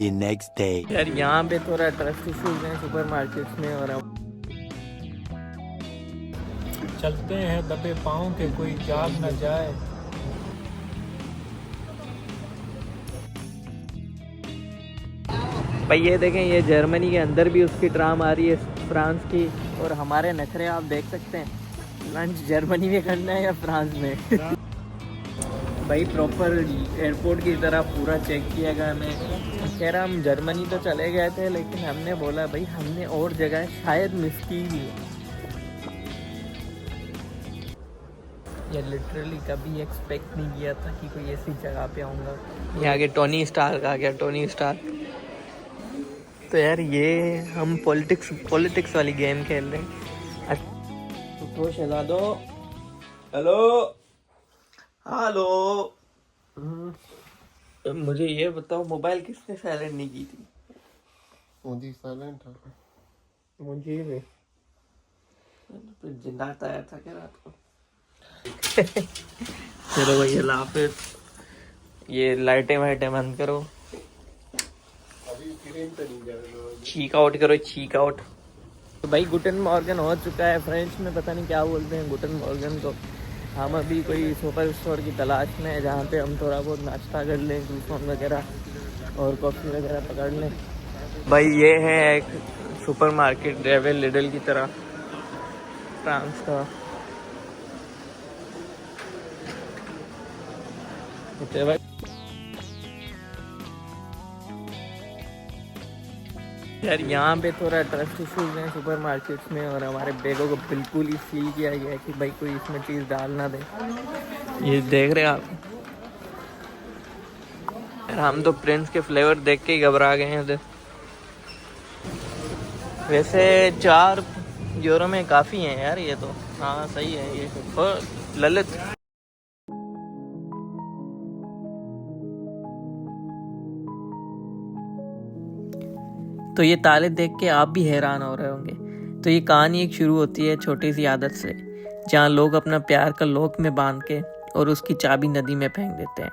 The next day. यार यहाँ पे थोड़ा ट्रस्ट इश्यूज हैं सुपरमार्केट्स में और हम चलते हैं दबे पाँव के, कोई जाग न जाए। भाई ये देखें, ये जर्मनी के अंदर भी उसकी ट्राम आ रही है फ्रांस की, और हमारे नखरे आप देख सकते हैं। लंच जर्मनी में करना है या फ्रांस में? भाई प्रॉपर एयरपोर्ट की तरह पूरा चेक किया गया हमें। कह रहा हम जर्मनी तो चले गए थे, लेकिन हमने बोला भाई हमने और जगह शायद मिस की ही है। ये लिटरली कभी एक्सपेक्ट नहीं किया था कि कोई ऐसी जगह पे आऊँगा। ये आगे टोनी स्टार्क आ गया, टोनी स्टार्क। तो यार ये हम पॉलिटिक्स वाली गेम खेल रहे हैं। तो शहजादो, हेलो हेलो, मुझे ये बताओ मोबाइल किसने साइलेंट नहीं की थी? मुझे साइलेंट था। मुझे भी जिंदाता आया था क्या रात को? चलो भाई अल्लाह हाफिज़। ये लाइटें वाइटें बंद करो, चीक आउट करो, चीक आउट। तो भाई गुटन मॉर्गन हो चुका है, फ्रेंच में पता नहीं क्या बोलते हैं गुटन मॉर्गन को। हम अभी कोई सुपर स्टोर की तलाश में है जहाँ पे हम थोड़ा बहुत नाश्ता कर लें, जूस वगैरह और कॉफ़ी वगैरह पकड़ लें। भाई ये है एक सुपरमार्केट रेवल लिडल की तरह फ्रांस का। तो भाई यार यहाँ पे थोड़ा ट्रस्ट इश्यूज हैं सुपरमार्केट्स में, और हमारे बैगों को बिल्कुल ही सील किया गया है कि भाई कोई इसमें चीज़ डाल ना दे। ये देख रहे हैं आप यार, हम तो प्रिंस के फ्लेवर देख के ही घबरा गए हैं। वैसे 4 यूरो में काफ़ी हैं यार ये तो। हाँ सही है ये। और ललित तो ये ताले देख के आप भी हैरान हो रहे होंगे। तो ये कहानी एक शुरू होती है छोटी सी आदत से, जहाँ लोग अपना प्यार का लॉक में बांध के और उसकी चाबी नदी में फेंक देते हैं।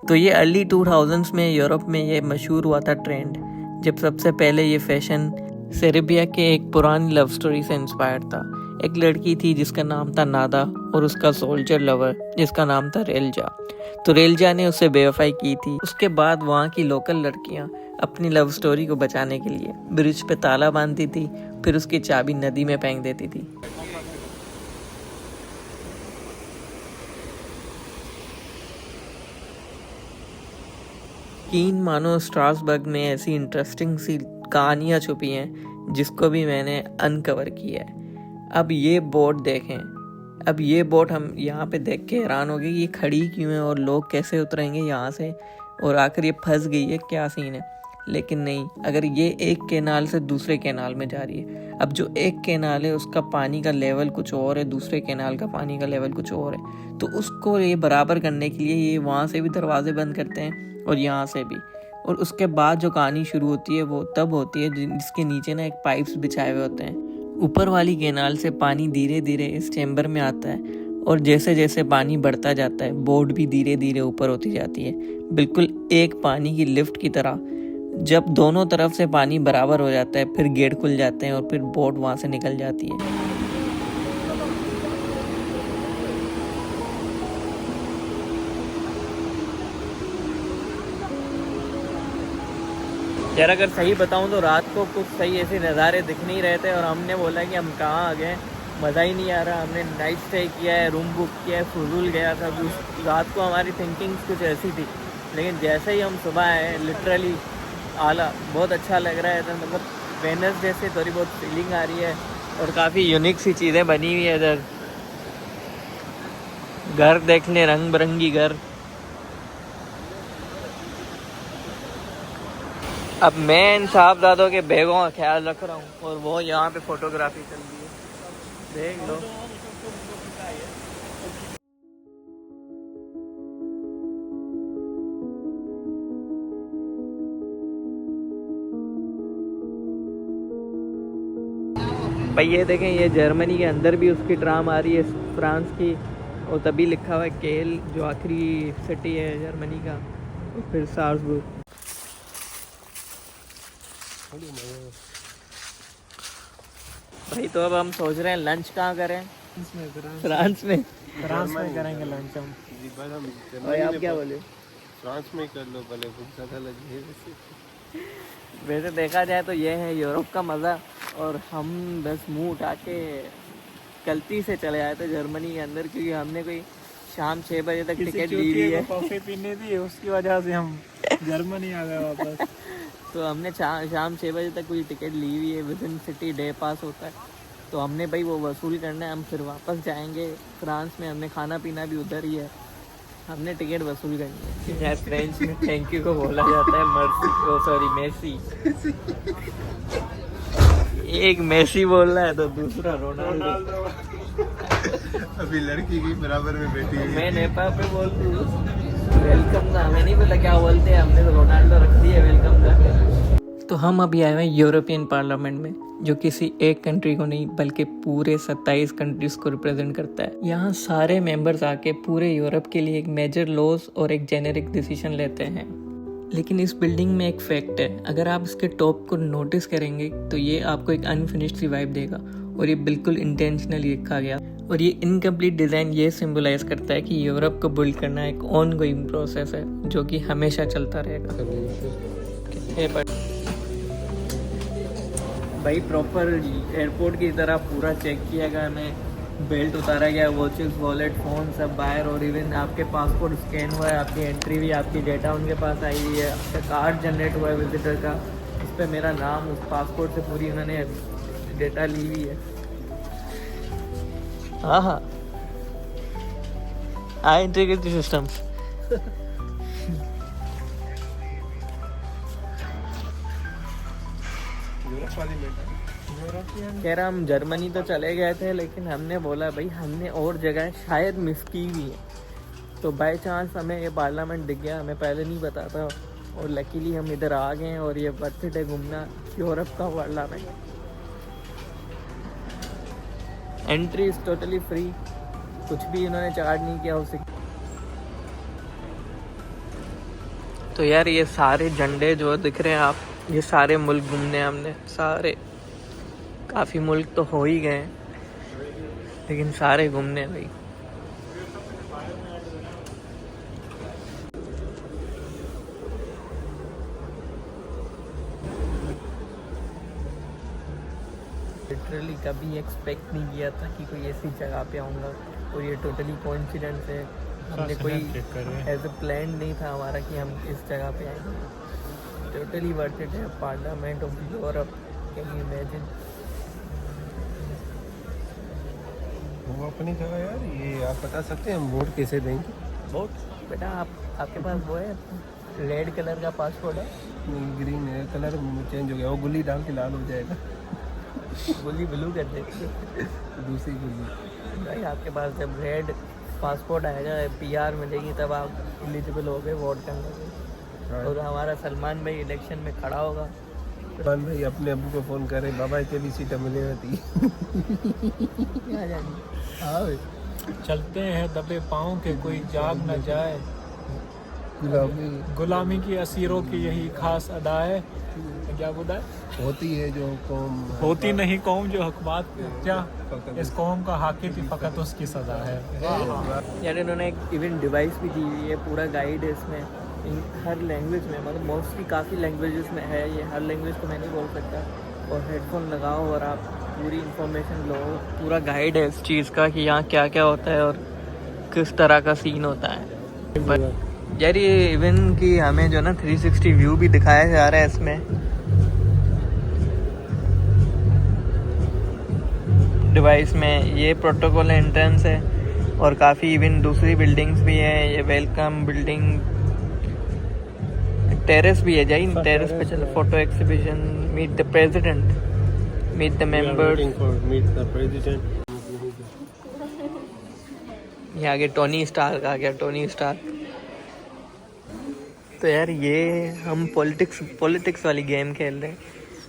तो ये अर्ली 2000s में यूरोप में ये मशहूर हुआ था ट्रेंड, जब सबसे पहले ये फैशन सेरेबिया के एक पुरानी लव स्टोरी से इंस्पायर्ड था। एक लड़की थी जिसका नाम था नादा और उसका सोल्जर लवर जिसका नाम था रेलजा। तो रेलजा ने उससे बेवफाई की थी। उसके बाद वहाँ की लोकल लड़कियाँ अपनी लव स्टोरी को बचाने के लिए ब्रिज पे ताला बांधती थी, फिर उसकी चाबी नदी में फेंक देती थी। कीन मानो स्ट्रासबर्ग में ऐसी इंटरेस्टिंग सी कहानियाँ छुपी हैं जिसको भी मैंने अनकवर किया है। अब ये बोट देखें, अब ये बोट हम यहाँ पे देख के हैरान हो गए ये खड़ी क्यों है और लोग कैसे उतरेंगे यहाँ से, और आखिर ये फंस गई है, क्या सीन है। लेकिन नहीं, अगर ये एक कैनाल से दूसरे कैनाल में जा रही है। अब जो एक कैनाल है उसका पानी का लेवल कुछ और है, दूसरे कैनाल का पानी का लेवल कुछ और है। तो उसको ये बराबर करने के लिए ये वहाँ से भी दरवाजे बंद करते हैं और यहाँ से भी। और उसके बाद जो कहानी शुरू होती है वो तब होती है जिसके नीचे ना एक पाइप्स बिछाए हुए होते हैं। ऊपर वाली कैनाल से पानी धीरे धीरे इस चैम्बर में आता है, और जैसे जैसे पानी बढ़ता जाता है बोट भी धीरे धीरे ऊपर होती जाती है, बिल्कुल एक पानी की लिफ्ट की तरह। जब दोनों तरफ से पानी बराबर हो जाता है फिर गेट खुल जाते हैं और फिर बोट वहाँ से निकल जाती है। यार अगर सही बताऊं तो रात को कुछ सही ऐसे नज़ारे दिख नहीं रहे थे, और हमने बोला कि हम कहाँ आ गए, मज़ा ही नहीं आ रहा। हमने नाइट स्टे किया है, रूम बुक किया है, फजूल गया था। रात को हमारी थिंकिंग कुछ ऐसी थी, लेकिन जैसे ही हम सुबह आए लिटरली आला बहुत अच्छा लग रहा है। तो मतलब वेनस जैसे थोड़ी बहुत फीलिंग आ रही है, और काफ़ी यूनिक सी चीज़ें बनी हुई है इधर। घर देख लें, रंग बिरंगी घर। अब मैं इन साहबजादों के बैगों का ख्याल रख रहा हूँ, और वो यहाँ पे फोटोग्राफी चल रही है, देख लो। भाई ये देखें, ये जर्मनी के अंदर भी उसकी ट्राम आ रही है फ्रांस की, और तभी लिखा हुआ है केल जो आखिरी सिटी है जर्मनी का, और फिर साल्जबर्ग। भाई तो अब हम सोच रहे हैं लंच कहाँ करें? फ्रांस में। फ्रांस में करेंगे लंच हम। भाई आप क्या बोले? फ्रांस में कर लो, भले भूख ज़्यादा लगी है वैसे। वैसे देखा जाए तो ये है यूरोप का मज़ा। और हम बस मुंह उठा के गलती से चले आए थे जर्मनी के अंदर, क्योंकि हमने कोई शाम 6 बजे तक टिकट ली हुई है। कॉफी पीने दी, उसकी वजह से हम जर्मनी आ गए वापस। तो हमने शाम 6 बजे तक कोई टिकट ली हुई है, विद इन सिटी डे पास होता है। तो हमने भाई वो वसूल करना है, हम फिर वापस जाएंगे फ्रांस में। हमने खाना पीना भी उधर ही है, हमने टिकट वसूल करनी है। यार फ्रेंच में थैंक यू को बोला जाता है मर्सी, ओ सॉरी मेसी। एक मेसी बोल रहा है तो दूसरा रोनाल्डो। अभी लड़की की बराबर में बैठी है। मैं नेपाल पे बोल दूँ वेलकम का, हमें नहीं पता क्या बोलते हैं, हमने तो रोनाल्डो रख दिया वेलकम का। तो हम अभी आए हैं यूरोपियन पार्लियामेंट में, जो किसी एक कंट्री को नहीं बल्कि पूरे 27 कंट्रीज को रिप्रेजेंट करता है। यहाँ सारे मेंबर्स आके पूरे यूरोप के लिए एक मेजर लॉज और एक जेनेरिक डिसीजन लेते हैं। लेकिन इस बिल्डिंग में एक फैक्ट है, अगर आप इसके टॉप को नोटिस करेंगे तो ये आपको एक अनफिनिश्ड सी वाइब देगा, और ये बिल्कुल इंटेंशनली रखा गया। और ये इनकम्प्लीट डिज़ाइन ये सिंबलाइज करता है कि यूरोप को बिल्ड करना एक ऑन गोइंग प्रोसेस है, जो कि हमेशा चलता रहेगा। भाई प्रॉपर एयरपोर्ट की तरह पूरा चेक किया गया, हमें बेल्ट उतारा गया, वॉचेस, वॉलेट, फ़ोन सब बाहर। और इवन आपके पासपोर्ट स्कैन हुआ है, आपकी एंट्री भी, आपकी डेटा उनके पास आई हुई है, आपका कार्ड जनरेट हुआ है विजिटर का, उस पर मेरा नाम, उस पासपोर्ट से पूरी उन्होंने डेटा ली हुई है। हाँ हाँ, आई इंटीग्रेटेड सिस्टम्स। खैर हम जर्मनी तो चले गए थे, लेकिन हमने बोला भाई हमने और जगह शायद मिस की भी है। तो बाय चांस हमें ये पार्लियामेंट दिख गया, हमें पहले नहीं पता था, और लकीली हम इधर आ गए हैं। और ये वर्थ इट है घूमना यूरोप का parliament. Entry is totally free, कुछ भी इन्होंने चार्ज नहीं किया उसे। तो यार ये सारे झंडे जो दिख रहे हैं आप, ये सारे मुल्क घूमने हमने, सारे काफ़ी मुल्क तो हो ही गए, लेकिन सारे घूमने भाई। लिटरली कभी एक्सपेक्ट नहीं किया था कि कोई ऐसी जगह पे आऊँगा, और ये टोटली कोइंसिडेंस है। हमने कोई एज ए प्लान नहीं था हमारा कि हम इस जगह पे आएंगे। टोटली वर्थ इट है, parliament of Europe, can you imagine. वो अपनी जगह यार, ये आप बता सकते हैं हम वोट कैसे देंगे? वोट बेटा आपके पास वो है, रेड कलर का पासपोर्ट है? नहीं, ग्रीन है, कलर चेंज हो गया, वो गुल्ली डाल के लाल हो जाएगा। गुल्ली ब्लू कर देते, दूसरी गुल्ली। भाई आपके पास जब रेड पासपोर्ट आएगा, पीआर मिलेगी, तब आप एलिजिबल हो गए वोट करने के। और हमारा सलमान भाई इलेक्शन में खड़ा होगा। सलमान भाई अपने अब्बू को फ़ोन करे, बाबा तेरी सीट मिले रहती। क्या जानी। हाँ भाई, चलते हैं दबे पाँव के कोई जाग न जाए, गुलामी की असीरों की यही खास अदा है। क्या बुदा होती है जो कौम, होती नहीं कौम जो हकबात, क्या इस कौम का हाकिम की फ़कत उसकी सज़ा है। यार इन्होंने एक इवेंट डिवाइस भी दी हुई है, पूरा गाइड है इसमें, हर लैंग्वेज में, मतलब मोस्टली काफ़ी लैंग्वेजेस में है ये, हर लैंग्वेज को मैं नहीं बोल सकता। और हेडफोन लगाओ और आप पूरी इंफॉर्मेशन लो, पूरा गाइड है इस चीज़ का कि यहाँ क्या क्या होता है और किस तरह का सीन होता है। बट यार ये इवेंट की हमें जो ना 360 व्यू भी दिखाया जा रहा है इसमें। डिवाइस में ये प्रोटोकॉल एंट्रेंस है, और काफ़ी इवन दूसरी बिल्डिंग्स भी हैं। ये वेलकम बिल्डिंग, टेरेस भी है, जाइए टेरेस पे चलो, photo exhibition, meet the president, meet the members. ये आगे टोनी स्टार्क आ गया, टोनी स्टार्क। तो यार ये हम पॉलिटिक्स वाली गेम खेल रहे हैं।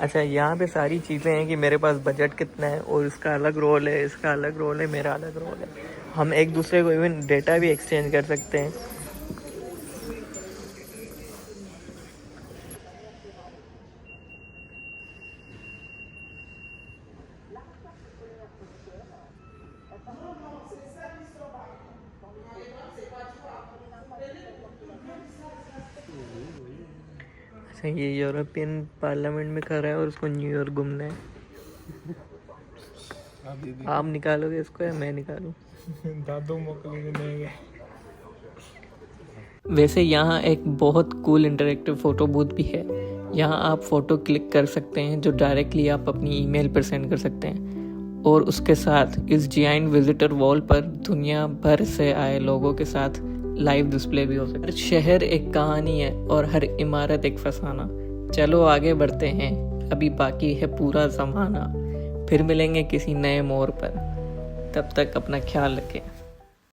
अच्छा यहाँ पे सारी चीज़ें हैं कि मेरे पास बजट कितना है, और इसका अलग रोल है, इसका अलग रोल है, मेरा अलग रोल है। हम एक दूसरे को इवन डेटा भी एक्सचेंज कर सकते हैं। अच्छा, ये यूरोपियन पार्लियामेंट में खड़ा है और उसको न्यूयॉर्क घूमना है। आप निकालोगे इसको या मैं निकालूं? दादू मोकली देंगे। वैसे यहाँ एक बहुत कूल इंटरेक्टिव फ़ोटो बूथ भी है। यहाँ आप फ़ोटो क्लिक कर सकते हैं जो डायरेक्टली आप अपनी ईमेल पर सेंड कर सकते हैं, और उसके साथ इस जायंट विजिटर वॉल पर दुनिया भर से आए लोगों के साथ लाइव डिस्प्ले भी हो सकता है। हर शहर एक कहानी है और हर इमारत एक फसाना। चलो आगे बढ़ते हैं, अभी बाकी है पूरा ज़माना। फिर मिलेंगे किसी नए मोड़ पर, तब तक अपना ख्याल रखें।